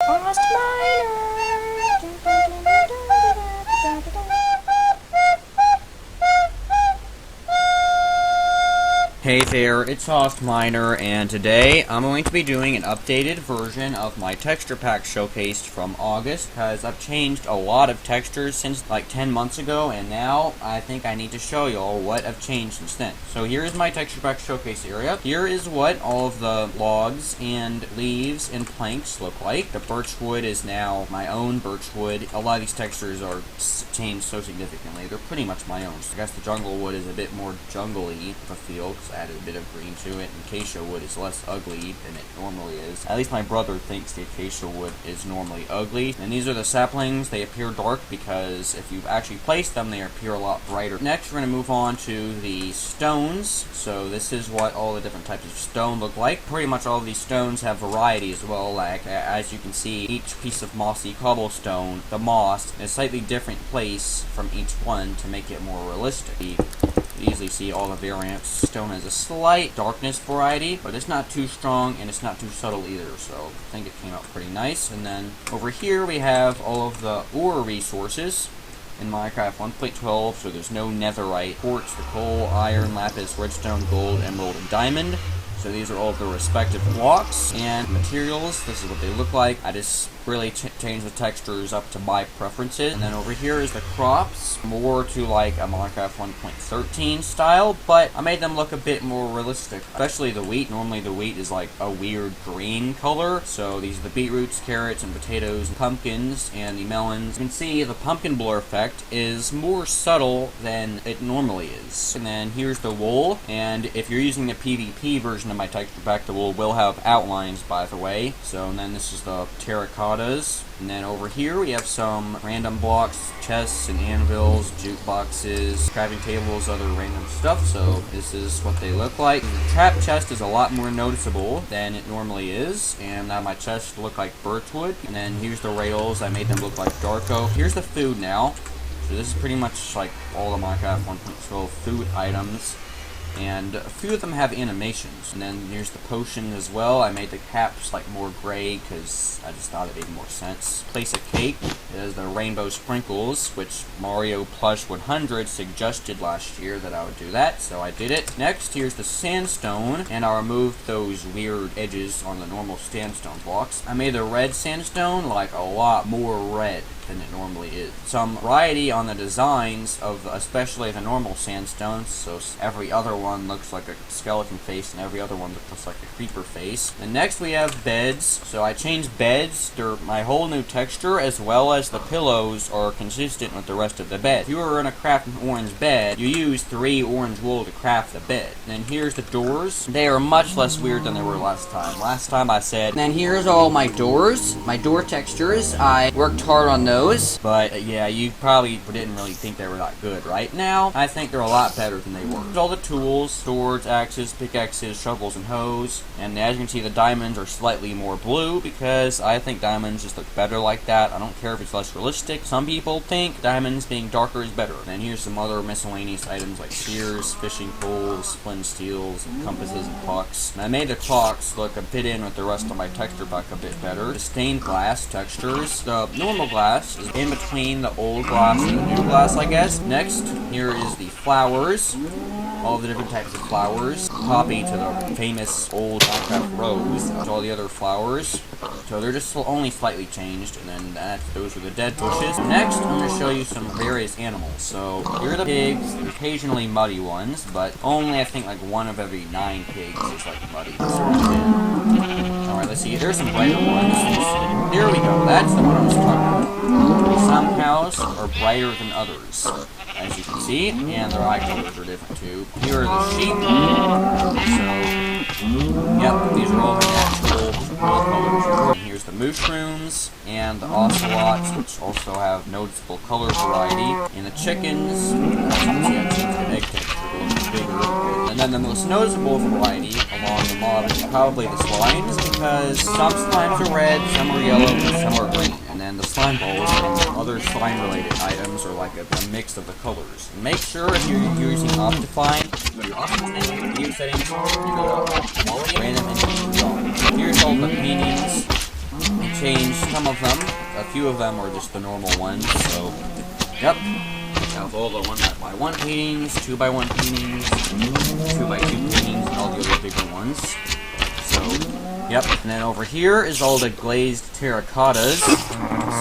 Austminer. Hey there, it's Austminer, and today I'm going to be doing an updated version of my texture pack showcased from August, because I've changed a lot of textures since like 10 months ago, and now I think I need to show y'all what I've changed since then. So here is my texture pack showcase area. Here is what all of the logs and leaves and planks look like. The birch wood is now my own birch wood. A lot of these textures are changed so significantly. They're pretty much my own. So I guess the jungle wood is a bit more jungly of a feel, because I added a bit of green to it, and acacia wood is less ugly than it normally is. At least my brother thinks the acacia wood is normally ugly. And these are the saplings. They appear dark because if you actually place them, they appear a lot brighter. Next, we're going to move on to the stones. So this is what all the different types of stone look like. Pretty much all of these stones have variety as well. Like, as you can see, each piece of mossy cobblestone, the moss, in a slightly different place from each one to make it more realistic. You easily see all the variants. Stone has a slight darkness variety, but it's not too strong and it's not too subtle either, so I think it came out pretty nice. And then over here we have all of the ore resources in Minecraft 1.12, so there's no netherite, quartz, the coal, iron, lapis, redstone, gold, emerald, and diamond. So these are all the respective blocks and materials. This is what they look like. I just really changed the textures up to my preferences. And then over here is the crops, more to like a Minecraft 1.13 style, but I made them look a bit more realistic, especially the wheat. Normally the wheat is like a weird green color, so these are the beetroots, carrots, and potatoes, and pumpkins, and the melons. You can see the pumpkin blur effect is more subtle than it normally is. And then here's the wool, and if you're using the PvP version of my texture pack, the wool will have outlines, by the way. So, and then this is the terracotta. And then over here we have some random blocks, chests and anvils, jukeboxes, crafting tables, other random stuff. So this is what they look like. The trap chest is a lot more noticeable than it normally is, and now my chests look like birchwood. And then here's the rails. I made them look like dark oak. Here's the food now. So this is pretty much like all the Minecraft 1.12 food items, and a few of them have animations. And then here's the potion as well. I made the caps like more gray because I just thought it made more sense. Place a cake is the rainbow sprinkles, which Mario Plush 100 suggested last year that I would do that, so I did it. Next, here's the sandstone, and I removed those weird edges on the normal sandstone blocks. I made the red sandstone like a lot more red than it normally is. Some variety on the designs of especially the normal sandstones, so every other one looks like a skeleton face and every other one looks like a creeper face. And next we have beds. So I changed beds. They're my whole new texture, as well as the pillows are consistent with the rest of the bed. If you were gonna craft an orange bed, you use 3 orange wool to craft the bed. And then here's the doors. They are much less weird than they were last time. Last time I said, and then here's all my doors, my door textures. I worked hard on those. But yeah, you probably didn't really think they were that good, right? Now, I think they're a lot better than they were. There's all the tools, swords, axes, pickaxes, shovels, and hoes. And as you can see, the diamonds are slightly more blue because I think diamonds just look better like that. I don't care if it's less realistic. Some people think diamonds being darker is better. And here's some other miscellaneous items like shears, fishing poles, flint steels, and compasses, and clocks. And I made the clocks look a bit in with the rest of my texture pack a bit better. The stained glass textures. The normal glass is in between the old glass and the new glass, I guess. Next, here is the flowers. All the different types of flowers. Copy to the famous old Minecraft rose. All the other flowers. So they're just only slightly changed. And then those are the dead bushes. Next, I'm going to show you some various animals. So here are the pigs, occasionally muddy ones, but only I think like 1 of every 9 pigs is like muddy. Alright, let's see. There's some brighter ones. There we go. That's the one I was talking about. Some cows are brighter than others, as you can see, and their eye colors are different too. Here are the sheep. So, yep, these are all the natural colors. And here's the mushrooms and the ocelots, which also have noticeable color variety. And the chickens, as you can see, I changed the egg texture to look bigger. And then the most noticeable variety along the mob is probably the slimes, because some slimes are red, some are yellow, and some are green. And then the slime balls and other slime-related items are like a mix of the colors. And make sure if you're using OptiFine, go to your OptiFine video settings, you go to quality, random, and change. Here's all the paintings and changed some of them. A few of them are just the normal ones, so, yep. Have all the 1x1 paintings, 2x1 paintings, 2x2 paintings, and all the other bigger ones. So, yep. And then over here is all the glazed terracottas.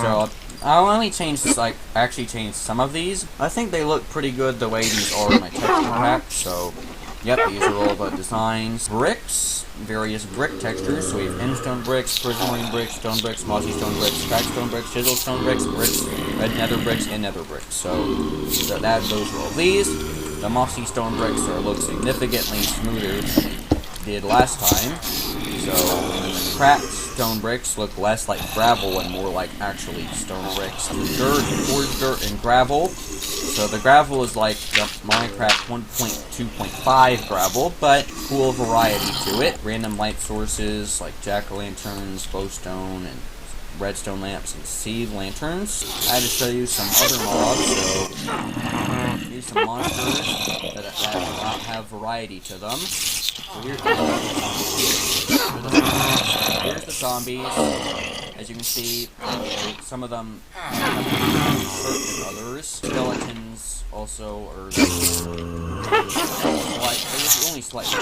So, I'll only change this, actually change some of these. I think they look pretty good the way these are in my texture pack, so, yep, these are all the designs. Bricks, various brick textures, so we have endstone bricks, prismarine bricks, stone bricks, mossy stone bricks, cracked stone bricks, chiseled stone bricks, red nether bricks, and nether bricks. So those are all these. The mossy stone bricks look significantly smoother than they did last time. So the cracked stone bricks look less like gravel and more like actually stone bricks. Dirt, coarse dirt, and gravel. So the gravel is like the Minecraft 1.2.5 gravel, but cool variety to it. Random light sources like jack-o'-lanterns, glowstone, and redstone lamps, and seed lanterns. I had to show you some other mobs, so here's some monsters that have variety to them. So here's the zombies. As you can see, some of them have hurt than others. Skeletons also are only slightly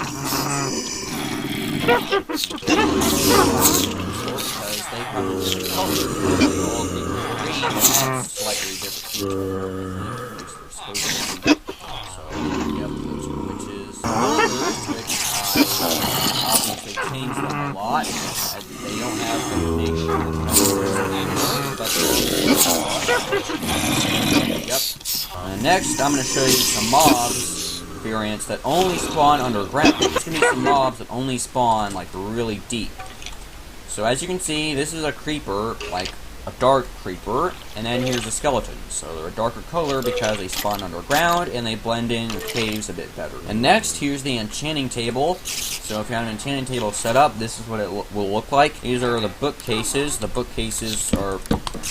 because they have different colors. All the green have slightly different So, yep, those are witches. Builders, which obviously changed them a lot. They don't have the big anymore, but yep. Next, I'm going to show you some mobs variants that only spawn underground. There's going to be some mobs that only spawn like really deep. So as you can see, this is a creeper, like a dark creeper, and then here's a skeleton. So they're a darker color because they spawn underground and they blend in with caves a bit better. And next, here's the enchanting table. So if you have an enchanting table set up, this is what it will look like. These are the bookcases. The bookcases are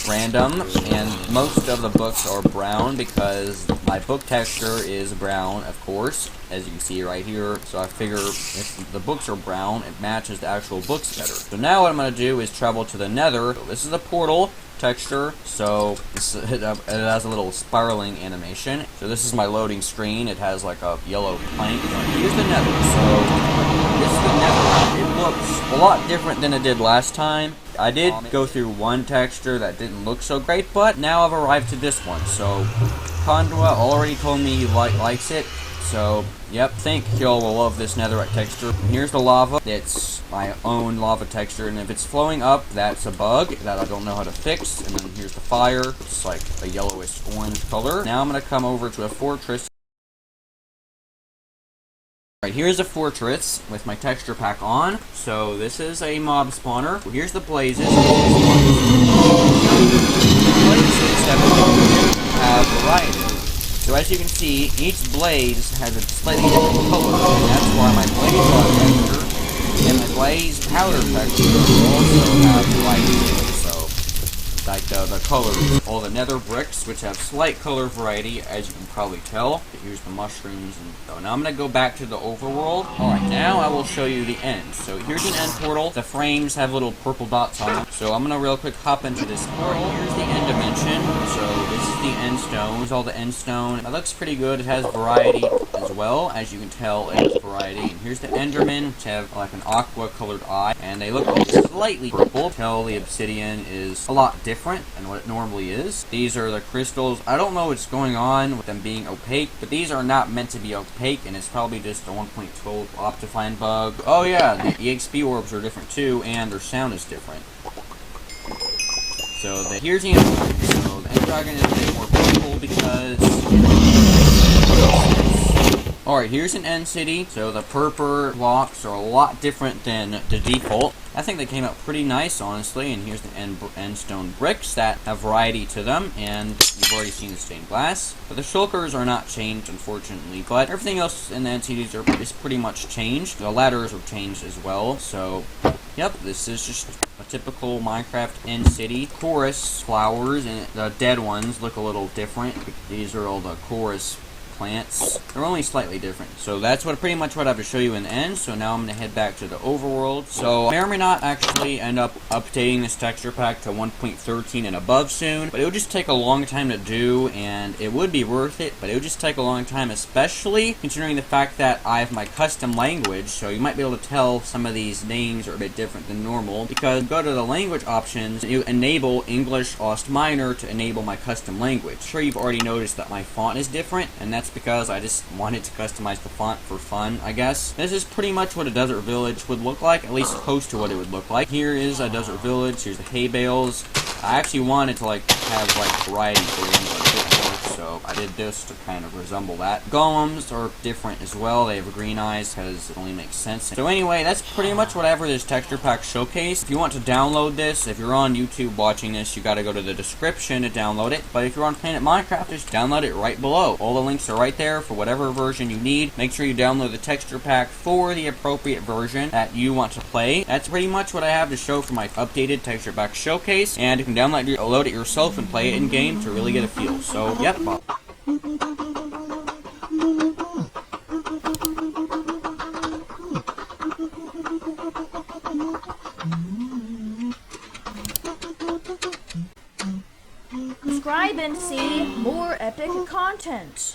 random, and most of the books are brown because my book texture is brown, of course, as you can see right here. So I figure if the books are brown, it matches the actual books better. So now what I'm going to do is travel to the nether. So this is a portal texture, so it has a little spiraling animation. So this is my loading screen. It has like a yellow plank. Here's the nether. So this is the nether. It looks a lot different than it did last time. I did go through one texture that didn't look so great, but now I've arrived to this one. So Kondwa already told me he likes it. So, yep, think y'all will love this netherite texture. And here's the lava. It's my own lava texture, and if it's flowing up, that's a bug that I don't know how to fix. And then here's the fire. It's like a yellowish orange color. Now I'm going to come over to a fortress. Alright, here's a fortress with my texture pack on. So this is a mob spawner. Here's the blazes. Blazes have variety. So as you can see, each blaze has a slightly different color, and that's why my blaze rock texture and my blaze powder texture also have variety. So, like the colors, all the nether bricks, which have slight color variety, as you can probably tell. Here's the mushrooms, and so now I'm going to go back to the overworld. Alright, now I will show you the end. So here's an end portal. The frames have little purple dots on them. So I'm going to real quick hop into this portal. Here's the end dimension. So this is the end stone. Here's all the end stone. It looks pretty good. It has variety as well. As you can tell, it has variety. And here's the endermen, which have like an aqua colored eye, and they look slightly purple. Tell the obsidian is a lot different than what it normally is. These are the crystals. I don't know what's going on with them being opaque, but these are not meant to be opaque, and it's probably just a 1.12 OptiFine bug. Oh yeah, the EXP orbs are different too, and their sound is different. So here's the end dragon. So the end dragon is a bit more purple because... Alright, here's an end city. So the purple blocks are a lot different than the default. I think they came out pretty nice, honestly. And here's the end stone bricks that have variety to them. And you've already seen the stained glass. But the shulkers are not changed, unfortunately. But everything else in the end cities is pretty much changed. The ladders are changed as well. So, yep, this is just a typical Minecraft end city. Chorus flowers, and the dead ones look a little different. These are all the chorus plants. They're only slightly different. So that's pretty much what I have to show you in the end. So now I'm going to head back to the overworld. So I may or may not actually end up updating this texture pack to 1.13 and above soon, but it would just take a long time to do, and it would be worth it, but it would just take a long time, especially considering the fact that I have my custom language. So you might be able to tell some of these names are a bit different than normal, because go to the language options, you enable English Austminer to enable my custom language. I'm sure you've already noticed that my font is different, and that's because I just wanted to customize the font for fun, I guess. This is pretty much what a desert village would look like, at least close to what it would look like. Here is a desert village, here's the hay bales. I actually wanted to have variety for them, but it didn't work, so I did this to kind of resemble that. Golems are different as well. They have green eyes because it only makes sense. So anyway, that's pretty much whatever this texture pack showcase. If you want to download this, if you're on YouTube watching this, you gotta go to the description to download it. But if you're on Planet Minecraft, just download it right below. All the links are right there for whatever version you need. Make sure you download the texture pack for the appropriate version that you want to play. That's pretty much what I have to show for my updated texture pack showcase, and you can download it yourself and play it in game to really get a feel. So yep. Subscribe and see more epic content.